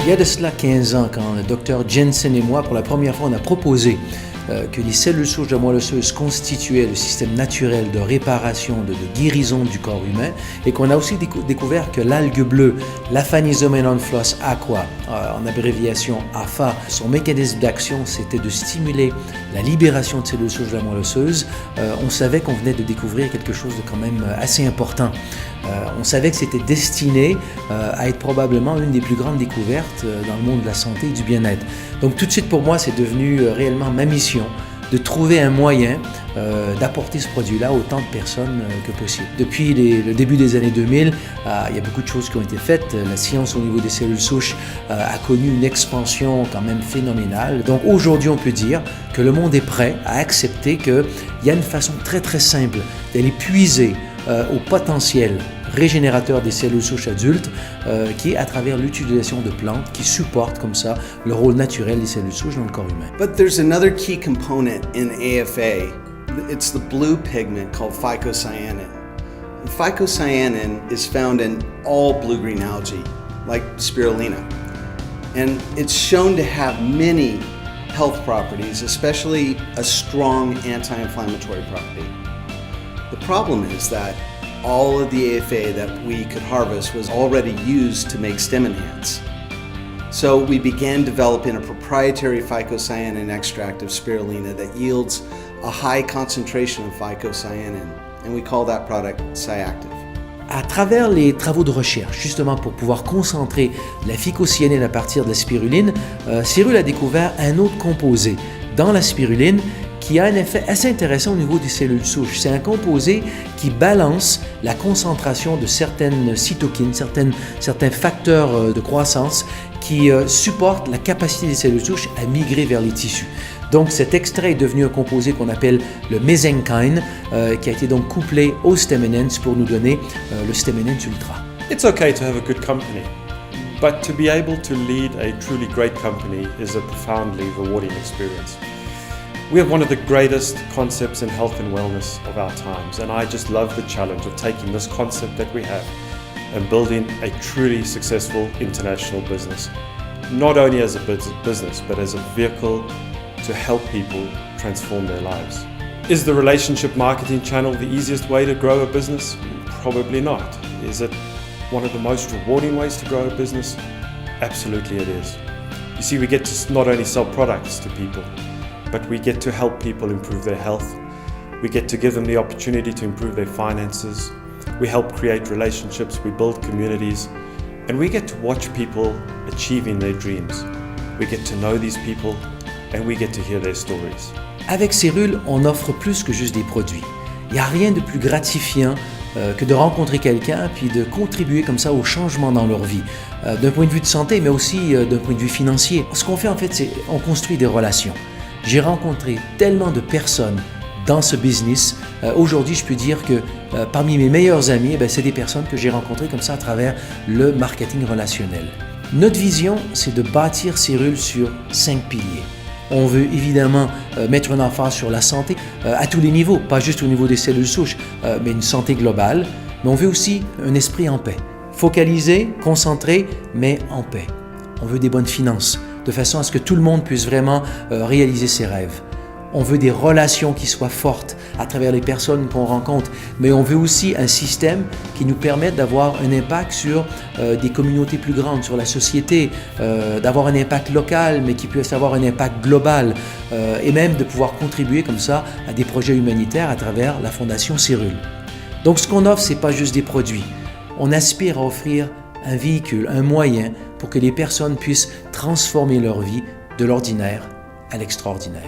Il y a de cela 15 ans, quand le docteur Jensen et moi, pour la première fois, on a proposé que les cellules souches de moelle osseuse constituaient le système naturel de réparation, de guérison du corps humain, et qu'on a aussi découvert que l'algue bleue, l'Aphanisomenophlos aqua, en abréviation APHA, son mécanisme d'action, c'était de stimuler la libération de cellules souches de la moelle osseuse. On savait qu'on venait de découvrir quelque chose de quand même assez important. On savait que c'était destiné à être probablement une des plus grandes découvertes dans le monde de la santé et du bien-être. Donc tout de suite pour moi, c'est devenu réellement ma mission de trouver un moyen d'apporter ce produit-là à autant de personnes que possible. Depuis le début des années 2000, il y a beaucoup de choses qui ont été faites. La science au niveau des cellules souches a connu une expansion quand même phénoménale. Donc aujourd'hui, on peut dire que le monde est prêt à accepter qu'il y a une façon très très simple d'aller puiser au potentiel régénérateur des cellules souches adultes, qui est à travers l'utilisation de plantes qui supportent comme ça le rôle naturel des cellules souches dans le corps humain. But there's another key component in AFA. It's the blue pigment called phycocyanin. And phycocyanin is found in all blue-green algae, like spirulina. And it's shown to have many health properties, especially a strong anti-inflammatory property. The problem is that all of the AFA that we could harvest was already used to make stem enhance. So we began developing a proprietary phycocyanin extract of spirulina that yields a high concentration of phycocyanin, and we call that product Cyactiv. À travers les travaux de recherche, justement pour pouvoir concentrer la phycocyanine à partir de la spiruline, Cyril a découvert un autre composé dans la spiruline qui a un effet assez intéressant au niveau des cellules souches. C'est un composé qui balance la concentration de certaines cytokines, certains facteurs de croissance qui supportent la capacité des cellules souches à migrer vers les tissus. Donc cet extrait est devenu un composé qu'on appelle le mesenchyme, qui a été donc couplé au stem enhance pour nous donner le stem enhance ultra. It's okay to have a good company, but to be able to lead a truly great company is a profoundly rewarding experience. We have one of the greatest concepts in health and wellness of our times, and I just love the challenge of taking this concept that we have and building a truly successful international business. Not only as a business, but as a vehicle to help people transform their lives. Is the relationship marketing channel the easiest way to grow a business? Probably not. Is it one of the most rewarding ways to grow a business? Absolutely it is. You see, we get to not only sell products to people, but we get to help people improve their health. We get to give them the opportunity to improve their finances. We help create relationships, we build communities, and we get to watch people achieving their dreams. We get to know these people, and we get to hear their stories. Avec Cyril, on offre plus que juste des produits. Il n'y a rien de plus gratifiant que de rencontrer quelqu'un puis de contribuer comme ça au changement dans leur vie, d'un point de vue de santé, mais aussi d'un point de vue financier. Ce qu'on fait en fait, c'est on construit des relations. J'ai rencontré tellement de personnes dans ce business. Aujourd'hui, je peux dire que parmi mes meilleurs amis, c'est des personnes que j'ai rencontrées comme ça à travers le marketing relationnel. Notre vision, c'est de bâtir Cyril sur 5 piliers. On veut évidemment mettre un emphase sur la santé à tous les niveaux, pas juste au niveau des cellules souches, mais une santé globale. Mais on veut aussi un esprit en paix. Focalisé, concentré, mais en paix. On veut des bonnes finances, de façon à ce que tout le monde puisse vraiment réaliser ses rêves. On veut des relations qui soient fortes à travers les personnes qu'on rencontre, mais on veut aussi un système qui nous permette d'avoir un impact sur des communautés plus grandes, sur la société, d'avoir un impact local, mais qui puisse avoir un impact global, et même de pouvoir contribuer comme ça à des projets humanitaires à travers la Fondation Cyril. Donc ce qu'on offre, ce n'est pas juste des produits. On aspire à offrir un véhicule, un moyen pour que les personnes puissent transformer leur vie de l'ordinaire à l'extraordinaire.